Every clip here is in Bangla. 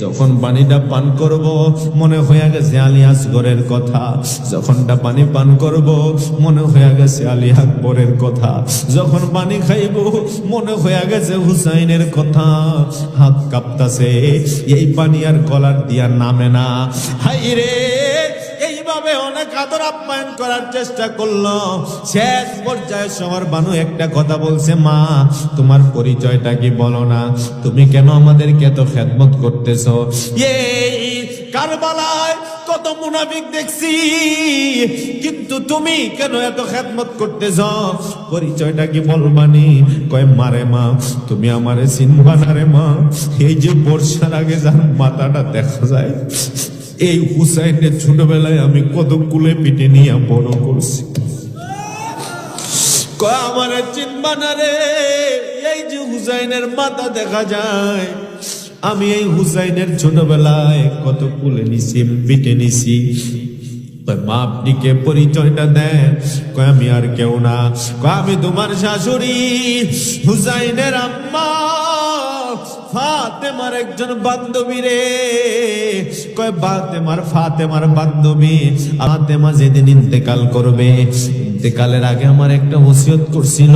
যখন পানিটা পান করব মনে হয়ে গেছে আলী আসগরের কথা, যখনটা পানি পান করব মনে হয়ে গেছে আলী আকবরের কথা, যখন পানি খাইব মনে হয়ে গেছে হুসাইনের কথা। হাত কাঁপতাছে, এই পানি আর গলার দিয়া নামে না। হাই রে, এইভাবে অনেক আদর আপ্যায়ন করার চেষ্টা করলো। শেষ পর্যায়ে শহর বানু একটা কথা বলছে, মা তোমার পরিচয়টা কি বলো না, তুমি কেন আমাদেরকে এত খেদমত করতেছো? এই কারবালায় কত মুনাফিক দেখছি, কিন্তু তুমি কেন এত খেদমত করতেছ? পরিচয়টা কি বলবানি? কয় মারে মা তুমি আমারে চিনবা না রে মা, এই যে বর্ষার আগে যার মাথাটা দেখা যায়, এই হুসাইনের ছোটবেলায় আমি কত কুলে পিঠে নিয়ে বড় করছি। কয় আমারে চিনবা না রে, এই যে হুসাইনের মাথা দেখা যায়, আমি এই হুসাইনের ছোটবেলায় কত কুলে নিছি, পিঠে নিছি। মা আপনি কে, পরিচয়টা দেন। কয় আমি আর কেউ না, কয় আমি তোমার শাশুড়ি হুসাইনের আম্মা ফাতেমার একজন বান্ধবী রে। কয় ফাতেমার বান্ধবী। ফাতেমা যেদিন ইন্তেকাল করবে, ইন্তেকালের আগে আমার একটা ওসিয়ত করছিল।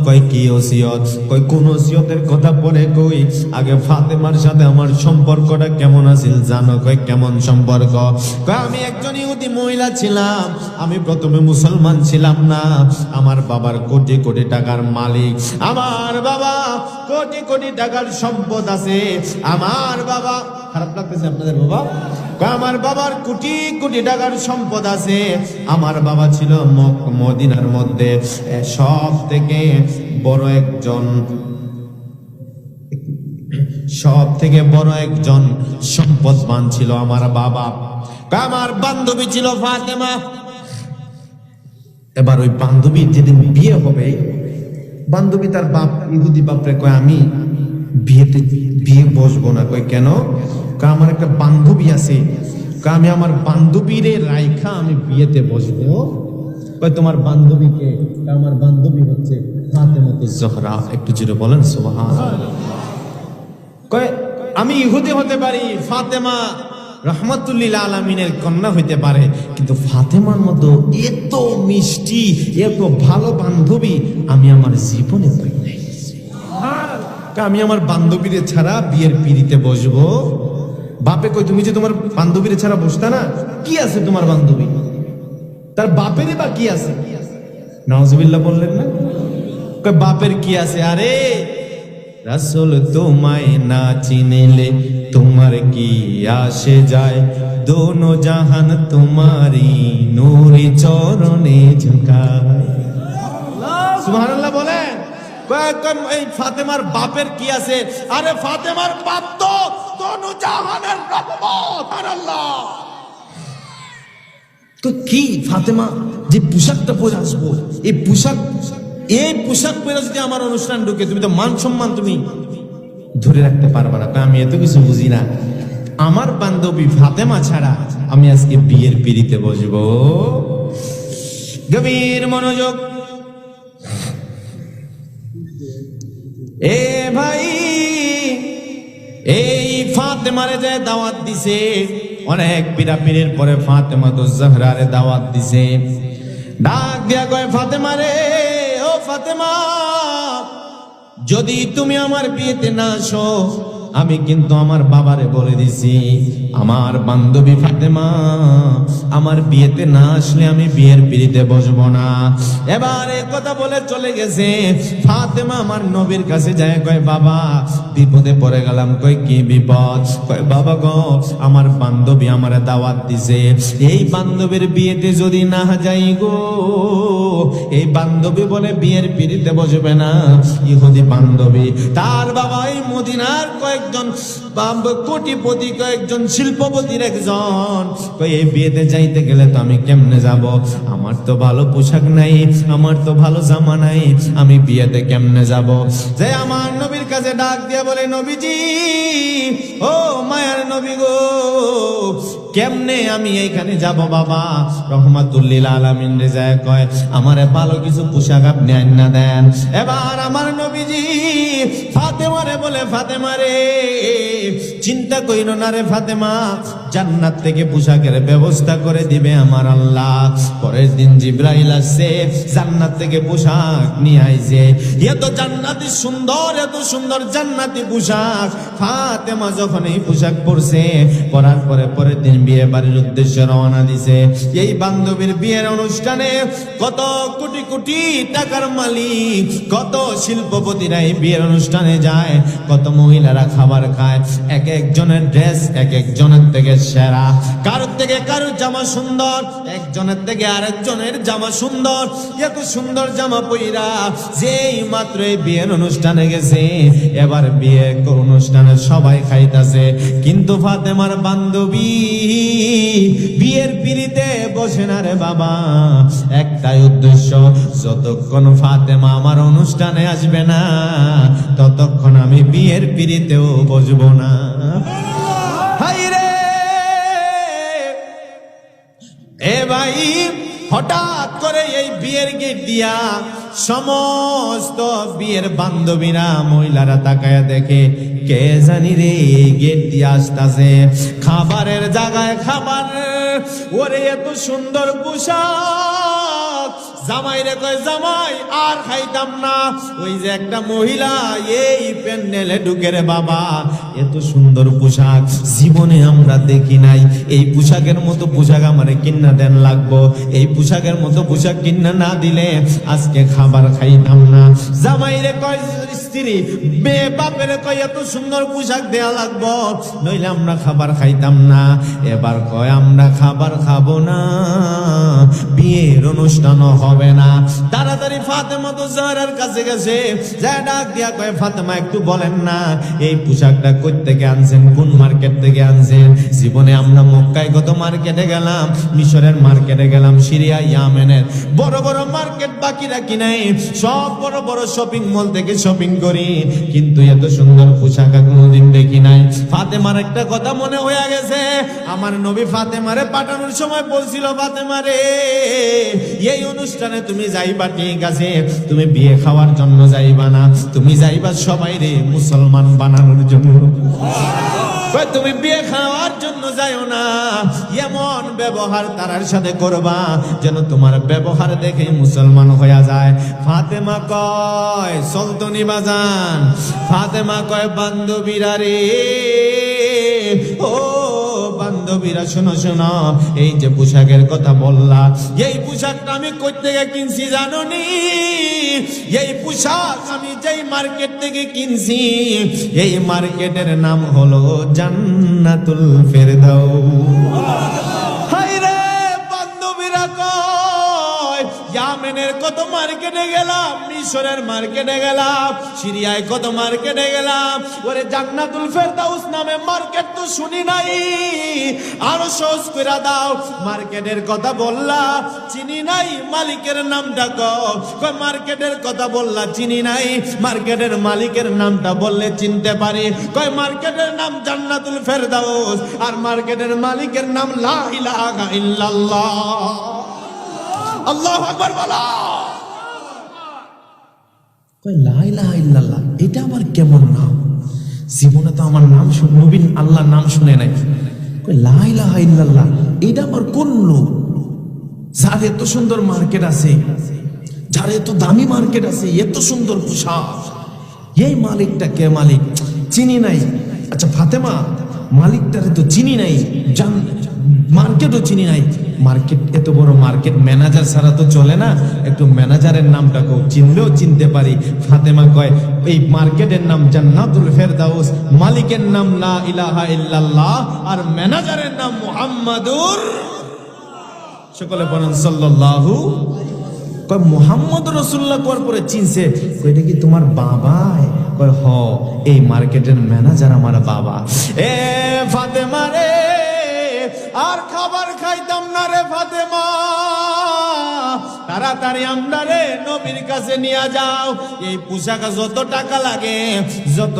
কয় কি ওসিয়ত? কয় কোন ওসিয়তের কথা পরে কই, আগে ফাতেমার সাথে আমার সম্পর্কটা কেমন আছিল জানো? কয় কেমন সম্পর্ক? কয় আমি একজন ইহুদি মহিলা ছিলাম, আমি প্রথমে মুসলমান ছিলাম না, আমার বাবার কোটি কোটি টাকার মালিক, আমার বাবা কোটি কোটি টাকার সম্পদ আছে, আমার বাবা, খারাপ লাগতেছে আপনাদের বাবা? আমার বাবার কোটি কোটি টাকার সম্পদ আছে, আমার বাবা ছিল মদিনার মধ্যে সব থেকে বড় একজন সম্পদবান ছিল আমার বাবা। আমার বান্ধবী ছিল ফাতেমা। এবার ওই বান্ধবী যেদিন বিয়ে হবে, বান্ধবী তার বাপ ইহুদি বাপরে কয় আমি বিয়ে বসবো না। কয় কেন? কয় আমার একটা বান্ধবী আছে, কয় আমি আমার বান্ধবীরে রাইখা আমি বিয়েতে বসবো। কয় তোমার বান্ধবীকে? আমার বান্ধবী হচ্ছে ফাতেমাতুজ জোহরা। একটু জোরে বলেন সুবহানাল্লাহ। কয় আমি ইহুদি হতে পারি, ফাতেমা রহমাতুল্লিল আলামিনের কন্যা হইতে পারে, কিন্তু ফাতেমার মতো এত মিষ্টি এত ভালো বান্ধবী আমি আমার জীবনে পাই নাই। আমি আমার বান্ধবীরে ছাড়া বিয়ের পিড়িতে বসবো। বাপে কই তুমি যে তোমার বান্ধবীরে ছাড়া বসতা না, কি আছে তোমার বান্ধবী? তার বাপেরই বা কি আছে? নাউজুবিল্লাহ বললেন না? কই বাপের কি আছে? আরে রাসূল তোমায় না চিনলে তোমার কি আসে যায়, দোনো জাহান তোমারি নূরে চরণে ঝুঁকায়। সুবহানাল্লাহ বলেন। এই ফাতেমার বাপের কি আছে? আরে ফাতেমার বাপ তো দোনো জাহানের রহমত আল্লাহ। তো কি ফাতেমা যে পোশাকটা পরে আসবো, এই পোশাক পরে যদি আমার অনুষ্ঠান ঢুকে, তুমি তো মান সম্মান তুমি ধরে রাখতে পারবা না। আমি এত কিছু বুঝি না, আমার বান্ধবী ফাতেমা ছাড়া আমি আজকে বিয়ের পিড়িতে বসবো। গভীর মনোযোগ। এ ভাই, এই ফাতেমারে যে দাওয়াত দিছে, অনেক পীড়াপিড়ির পরে ফাতেমাতুজ জোহরারে দাওয়াত দিছে। ডাক দিয়া কয় ফাতেমা রে, ও ফাতেমা, যদি তুমি আমার বিয়েতে না আসো, আমি কিন্তু আমার বাবারে বলে দিছি, আমার বান্ধবী ফাতেমা আমার বিয়েতে না আসলে আমি বিয়ের পিড়িতে বসবো না। এবার এই কথা বলে চলে গেছে। ফাতেমা আমার নবীর কাছে যায়, কয় বাবা বিপদে পড়ে গেলাম। কয় কি বিপদ? কয় বাবা গো, আমার বান্ধবী আমারে দাওয়াত দিছে, এই বান্ধবীর বিয়েতে যদি না যাই গো, এই বান্ধবী বলে বিয়ের পিড়িতে বসবে না। ইহুদি বান্ধবী, তার বাবা এই মদিনার কয়েকজন কোটিপতি, কয়েকজন শিল্পপতির একজন। এই বিয়েতে যাইতে গেলে তো আমি কেমনে যাব? আমার তো ভালো পোশাক নাই, আমার তো ভালো জামা নাই, আমি বিয়েতে কেমনে যাব? যে আমার নবীর কাছে ডাক দিয়ে বলে, নবীজি, ও মায়ার নবী গো, কেমনে আমি এইখানে যাব বাবা? রহমাতুল্লিল আলামিন রে যায় কয়, আমারে ভালো কিছু পোশাক আপনি আইনা দেন। এবার আমার নবীজি ফাতেমারে বলে, ফাতেমা রে চিন্তা কইরো না রে ফাতেমা, জান্নাত থেকে পোশাকের ব্যবস্থা করে দিবে আমার আল্লাহ। পরের দিন জিবরাইল আসছে, জান্নাত থেকে পোশাক নিয়ে আইছে। এত জান্নাতি সুন্দর, এত সুন্দর জান্নাতি পোশাক। ফাতেমা যখন এই পোশাক পরছে, পরার পরে পরের দিন বিয়ে বাড়ির উদ্দেশ্যে রওনা দিছে। এই বান্ধবীর বিয়ের অনুষ্ঠানে কত কোটি কোটি টাকার মালিক, কত শিল্পপতিরা এই বিয়ের অনুষ্ঠানে যায়, কত মহিলারা খাবার খায়। এক একজনের ড্রেস এক একজনের থেকে সেরা, কারোর থেকে কারোর জামা সুন্দর, একজনের থেকে আরেকজনের জামা সুন্দর। এত সুন্দর জামা পইরা যেই মাত্র এই বিয়ের অনুষ্ঠানে গেছে, এবার বিয়ে অনুষ্ঠানে সবাই খাইতাছে, কিন্তু ফাতেমার বান্ধবী বিয়ের পিড়িতে বসে না রে বাবা। একটাই উদ্দেশ্য, যতক্ষণ ফাতেমা আমার অনুষ্ঠানে আসবে না, ততক্ষণ আমি বিয়ের পিড়িতেও বসবো না। এ ভাই, হঠাৎ করে এই বিয়ের গেট দিয়া সমস্ত বিয়ের বান্ধবীরা মহিলারা তাকায়া দেখে, কে জানি রে এই গেট দিয়ে আসতেছে। খাবারের জায়গায় খাবার, ওরে এত সুন্দর পোশাক। জামাই রে কয়, জামাই আর খাইতাম না। ওই যে একটা মহিলা এই প্যান্ডেলে ঢুকে রে বাবা, এত সুন্দর পোশাক জীবনে আমরা দেখি নাই। এই পোশাকের মতো পোশাক আমারে কিনা দেন লাগবো, এই পোশাকের মতো পোশাক কিনা না দিলে আজকে খাবার খাইতাম না। জামাই রে কয়, স্ত্রী বাপের কয়, এত সুন্দর পোশাক দেয়া লাগবো, নইলে আমরা খাবার খাইতাম না। এবার কয়, আমরা খাবার খাবো না, বিয়ের অনুষ্ঠানও হবে না। তাড়াতাড়ি ফাতেমা তো জাহরার কাছে গেছে, যা ডাক দিয়া কয়, ফাতেমা একটু বলেন না এই পোশাকটা কই থেকে আনছেন, কোন মার্কেট থেকে আনছেন? জীবনে আমরা মক্কায় কত মার্কেটে গেলাম, মিশরের মার্কেটে গেলাম, সিরিয়া ইয়ামেনের বড় বড় মার্কেট বাকি রাখি নাই, সব বড় বড় শপিং মল থেকে শপিং করি, কিন্তু এত সুন্দর পোশাক কোনোদিন দেখি নাই। ফাতেমার একটা কথা মনে হয়ে গেছে, আমার নবী ফাতেমারে পাঠানোর সময় বলছিল, ফাতেমা রে এই অনুষ্ঠানে তুমি যাইবা ঠিক আছে, তুমি বিয়ে খাওয়ার জন্য যাইবা না, তুমি যাইবা সবাই রে মুসলমান বানানোর জন্য। তুমি বিয়ে খাওয়ার জন্য যাইও না, এমন ব্যবহার তার সাথে করবা যেন তোমার ব্যবহার দেখে মুসলমান হয়ে যায়। ফাতেমা কয়, সলতনি বাজান, ফাতেমা কয়, বান্ধবীরা রে, ও বান্ধবীরা শোনো শোনো, এই যে পোশাকের কথা বললা, এই পোশাকটা আমি কই থেকে কিনছি জানো নি? এই পোশাক আমি যেই মার্কেট থেকে কিনছি, এই মার্কেটের নাম হলো জান্নাতুল ফেরদাউস। হায় রে, বান্ধবীরা কয়, ইয়ামেনের কত মার্কেটে গেলাম, মিশরের মার্কেটে গেলাম, সিরিয়ায় কত মার্কেটে গেলাম, ওরে জান্নাতুল ফেরদাউস নামে মার্কেট তো শুনি নাই। আরো সহজ করে দাও, মার্কেটের কথা বললা চিনি নাই, মালিকের নামটা কয়, মার্কেটের কথা বললা চিনি নাই, মার্কেটের মালিকের নামটা বললে চিনতে পারি। কয় মার্কেটের নাম জান্নাতুল ফেরদাউস, আর মার্কেটের মালিকের নাম লা ইলাহা ইল্লাল্লাহ। আল্লাহু আকবার বলো। কয় লা ইলাহা ইল্লাল্লাহ, এটা আবার কেমন নাম? জীবনে তো আমার নাম নবীন আল্লাহর নাম শুনে নাই। কয় লা ইলাহা ইল্লাল্লাহ, এটা আবার কোন লোক? যার এত সুন্দর মার্কেট আছে, যার এত দামি মার্কেট আছে, এত সুন্দর পোশাক, এই মালিকটা কে? মালিক চিনি নাই। আচ্ছা ফাতেমা, মালিকটারে তো চিনি নাই, মার্কেটও চিনি নাই। মার্কেট এত বড় মার্কেট, ম্যানেজার ছাড়া তো চলে না, একটু ম্যানেজারের নামটা চিনলেও চিনতে পারি। ফাতেমা কয়, এই মার্কেটের নাম জান্নাতুল ফেরদাউস, মালিকের নাম লা ইলাহা ইল্লাল্লাহ, আর ম্যানেজারের নাম মুহাম্মাদুর, সকলে বলেন সাল্লাল্লাহু। কয় মুহাম্মদ রাসূলুল্লাহ কোয়ার পরে চিনছে। কয় এটা কি তোমার বাবা? কয় হ, এই মার্কেটের ম্যানেজার আমার বাবা। এ ফাতেমা রে, আর খাবার খাইতাম না রে ফাতেমা, তাড়াতাড়ি আমরারে নবীর কাছে নিয়ে যাও। এই পোশাক যত টাকা লাগে, যত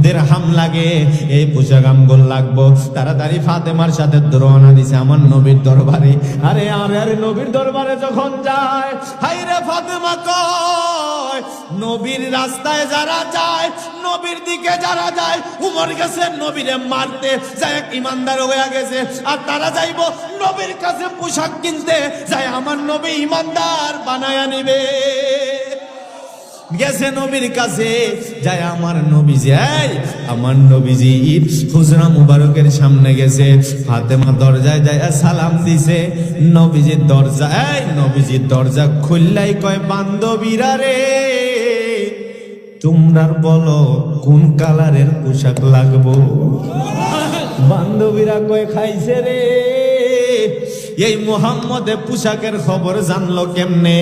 দিরহাম লাগে, এই পোশাক আমগুলো লাগবো। তাড়াতাড়ি ফাতেমার সাথে রওনা দিছে আমার নবীর দরবারে। আরে আরে নবীর দরবারে যখন যায়, হায়রে ফাতেমা কয়, নবীর রাস্তায় যারা যায়, নবীর দিকে যারা যায়, উমর গেছে নবীরে মারতে, যায় ইমানদার হয়ে গেছে। আর তারা যাইবো নবীর কাছে পোশাক কিনতে, যায় আমার নবী ইমানদার বানায়া নিবে। গেছে নবীর কাছে, যায় আমার নবীজি, আমার নবীজি হুজরা মুবারকের সামনে গেছে। ফাতেমা দরজায় যায় সালাম দিছে। নবীজির দরজা খুললাই কয়, বান্ধবীরা রে, তোমরার বলো কোন কালারের পোশাক লাগবো। বান্ধবীরা কয়, খাইছে রে, এই মুহাম্মদে পোশাকের খবর জানলো কেমনে?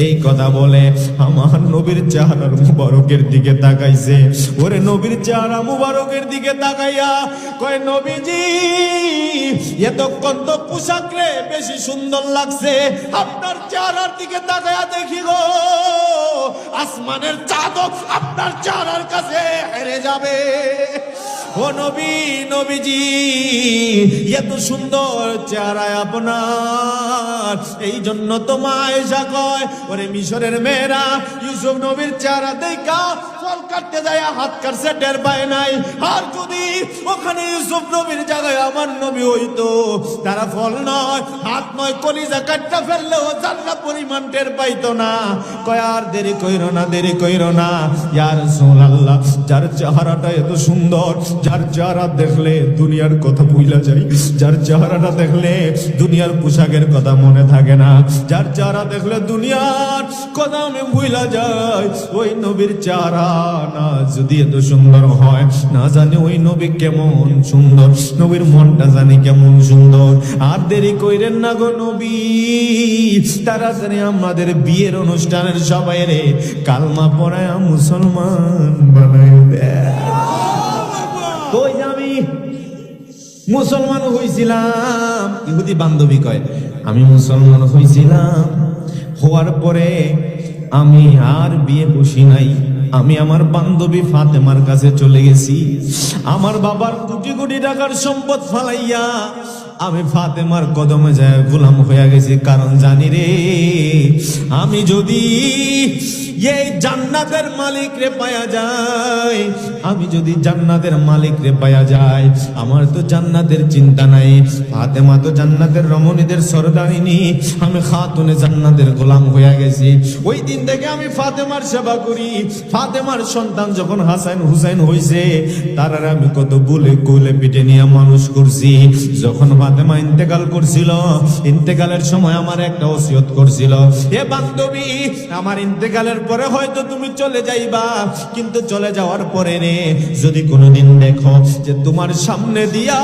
এই কথা বলে আমার নবীর চেহারার মুবারকের দিকে তাকাইছে। ওরে নবীর চেহারা মুবারকের দিকে তাকাইয়া কয়, নবীজি এতক্ষণ তো পোশাক রে বেশি সুন্দর লাগছে, আপনার চেহারার দিকে তাকাইয়া দেখি গো, আসমানের চাঁদও আপনার চেহারার কাছে হেরে যাবে। ও নবীজি এত সুন্দর চেহারায় আপনার, এই জন্য তো মা আয়েশা কয়, ওরে মিশরের মেয়েরা ইউসুফ নবীর চেহারা দেখা ফল কাটতে যায়, হাত কাটছে টের পায় নাই। আর যদি ওখানে ইউসুফ নবীর জায়গায় আমার নবী হইতো, তারা ফল নয়, হাত নয়, কলিজা কাটটা ফেললেও জান্নাত পরিমাণ টের পাইতো না। কয় আর দেরি কইরো না ইয়া রাসূলুল্লাহ, যার চেহারাটা এত সুন্দর, যার চেহারা দেখলে দুনিয়ার কথা ভুলা যায়, যার চেহারাটা দেখলে দুনিয়ার পোশাকের কথা মনে থাকে না, যার চেহারা দেখলে দুনিয়ার কথা আমি ভুলা যায়, ওই নবীর চেহারা না যদি এত সুন্দর হয়, না জানি ওই নবী কেমন সুন্দর, নবীর মনটা জানি কেমন সুন্দর। আর দেরি কইরেন না গো নবী, তাড়াতাড়ি আমাদের বিয়ের অনুষ্ঠানের সবাই রে কালমা পড়ায় মুসলমান বানাই দেয়। কই আমি মুসলমান হইছিলাম, ইহুদি বান্ধবী কয়, আমি মুসলমান হইছিলাম, হওয়ার পরে আমি আর বিয়ে বসি নাই, আমি আমার বান্ধবী ফাতেমার কাছে চলে গেছি। আমার বাবার কোটি কোটি টাকার সম্পদ ফালাইয়া আমি ফাতেমার কদমে যায় গোলাম হয়ে গেছি। কারণ জানি রে, আমি যদি এই জান্নাতের মালিক রে পায়া যায়, আমি যদি জান্নাতের মালিক রে পায়া যায়, আমার তো জান্নাতের চিন্তা নাই। ফাতেমা তো জান্নাতের রমণীদের সরদারিনী, আমি খাতুনে জান্নাতের গোলাম হয়ে গেছি। ওই দিন থেকে আমি ফাতেমার সেবা করি। ফাতেমার সন্তান যখন হাসান হুসাইন হইছে, তারা আমি কত বলে কোলে পিঠে নিয়ে মানুষ করছি। যখন ফাতেমা ইন্তেকাল করছিল, ইন্তেকালের সময় আমার একটা ওসিয়ত করছিল, এ বান্ধবী, আমার ইন্তেকালের পরে হয়তো তুমি চলে যাইবা, কিন্তু চলে যাওয়ার পরে রে, যদি কোনোদিন দেখো যে তোমার সামনে দিয়া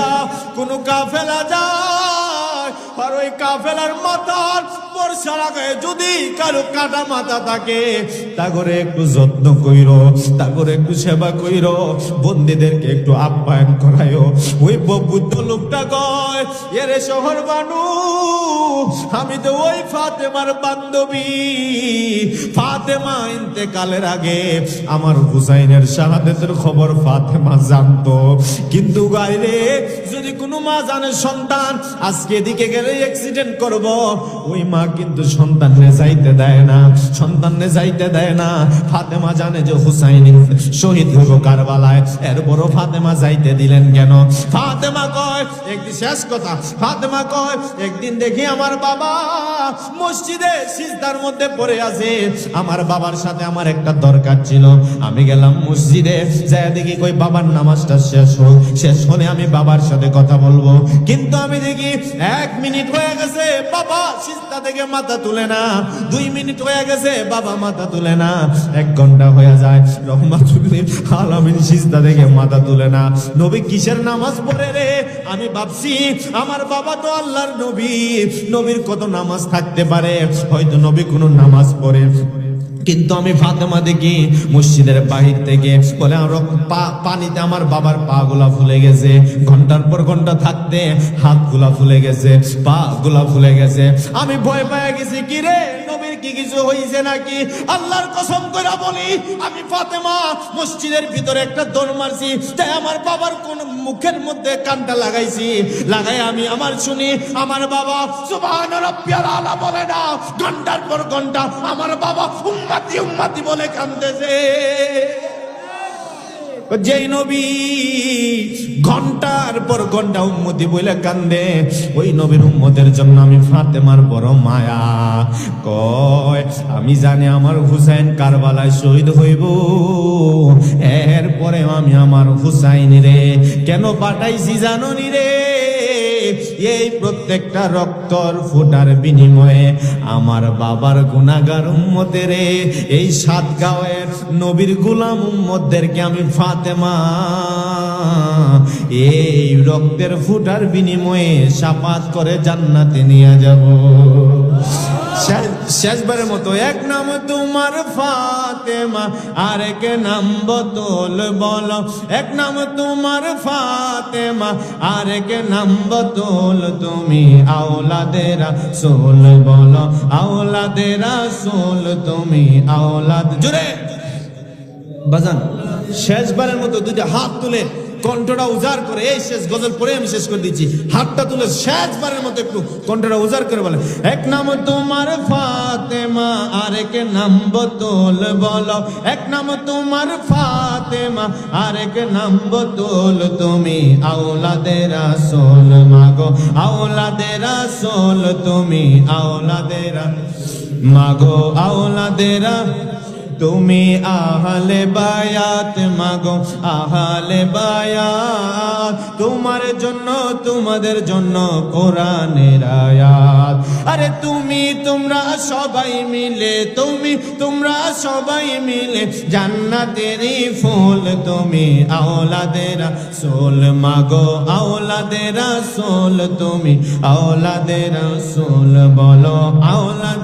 কোনো কাফেলা যায়, আর ওই কাফেলার মাথার বর্ষা লাগায় যদি কারো কাটা মাথা থাকে, তা করে একটু যত্ন কইরো, তা করে একটু সেবা কইরো, বন্দীদেরকে একটু আপ্যায়ন করায়ও। ওই বুদ্ধ লোকটা কয়, এরে শহর বানু, আমি তো ওই ফাতেমার বান্ধবী। ফাতেমা ইন্তেকালের আগে আমার হুসাইনের শাহাদাতের খবর ফাতেমা জানতো, কিন্তু গাইরে যদি কোনো মা জানে সন্তান আজকে এদিকে গেলে অ্যাক্সিডেন্ট করব, ওই মা কিন্তু সন্তানকে যাইতে দেয় না, সন্তানকে যাইতে দেয় না। ফাতেমা জানে যে হুসাইন শহীদ হইব কারবালায়, এর বড় ফাতেমা যাইতে দিলেন কেন? ফাতেমা কয়, একদিন শেষ কথা, ফাতেমা কয়, একদিন দেখি আমার বাবা মসজিদে সিজদার মধ্যে পড়ে আছে, আমার বাবার সাথে আমার একটা দরকার ছিল, আমি গেলাম মসজিদে, যাই দেখি কই বাবার নামাজটা শেষ হলে আমি বাবার সাথে কথা বলবো, কিন্তু আমি দেখি 1 মিনিট হয়ে গেছে, বাবা সিজদা থেকে মাথা তুলে না, 2 মিনিট হয়ে গেছে, বাবা মাথা তুলে না, 1 ঘন্টা হয়ে যায়, রহমাতুল আলামিন সিজদা থেকে মাথা তুলে না। নবী কিসের নামাজ পড়ে রে? আমি ভাবছি আমার বাবা তো আল্লাহর নবী, নবীর কত নামাজ থাকতে পারে, হয়তো নবী কোনো নামাজ পড়ে। কিন্তু আমি ফাতেমা দেখি মসজিদের বাহির থেকে বলে পানিতে আমার বাবার পা গুলা ফুলে গেছে, ঘন্টার পর ঘন্টা থাকতে হাত গুলা ফুলে গেছে, পা গুলা ফুলে গেছে। আমি ভয় পেয়ে গেছি, কি রে নবীর কি কিছু হয়েছে নাকি? আল্লাহর কসম করে বলি, আমি ফাতেমা মসজিদের ভিতরে একটা দৌড় মারছি, তাই আমার বাবার কোন মুখের মধ্যে কানটা লাগাইছি, লাগাই আমি আমার শুনি আমার বাবা সুবহান রাব্বিয়াল আলা বলে না, ঘন্টার পর ঘন্টা আমার বাবা উম্মতি উম্মতি বলে কাঁদতেছে। যেই নবী ঘন্টার পর ঘন্টা উম্মতি বলে কান্দে, ওই নবীর উম্মতের জন্য আমি ফাতেমার বড় মায়া। কয় আমি জানি আমার হুসাইন কারবালায় শহীদ হইব, এরপরে আমি আমার হুসাইন রে কেন পাঠাইছি জানো নি রে? এই প্রত্যেকটা রক্তর ফোঁটার বিনিময়ে আমার বাবার গুনাহগার উম্মতের এই সাত গাঁয়ের নবীর গোলাম উম্মতদেরকে আমি ফাতেমা এই রক্তের ফোঁটার বিনিময়ে শাফাত করে জান্নাতে নিয়ে যাব। শেষবারের মতো, এক নাম তোমার ফাতেমা, আরেক নাম বতুল বলো, এক নাম তোমার ফাতেমা, আরেক নাম বতুল, তুমি আওলাদে রাসূল বলো, আওলাদে রাসূল তুমি আওলাদ। জোরে বাজান, শেষবারের মতো দুইটা হাত তুলে কণ্ঠটা উজাড় করে, এই শেষ গজল পড়ে আমি শেষ করে দিচ্ছি, হাতটা তুলে শেষবারের মতো একটু কণ্ঠটা উজাড় করে বলে, এক নাম তোমার ফাতেমা, আরেক নাম বতুল বলো, এক নাম তোমার ফাতেমা, আরেক নাম বতুল, তুমি আওলাদে রাসূল মাগো, আওলাদে রাসূল তুমি আওলাদে মাগো, আওলাদে তুমি আহলে বায়াত মাগো, আহলে বায়াত, তোমার জন্য তোমাদের জন্য কোরআনের আয়াত। আরে তুমি তোমরা সবাই মিলে, তোমরা সবাই মিলে জান্নাতেরই ফুল, তুমি আওলাদে রাসূল মাগো, আওলাদে রাসূল তুমি আওলাদে রাসূল বলো, আওলাদ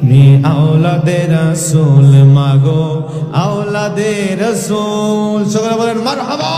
মি আওলাদে রাসূল মাগো, আওলাদে রাসূল। সকলে বলেন মারহাবা।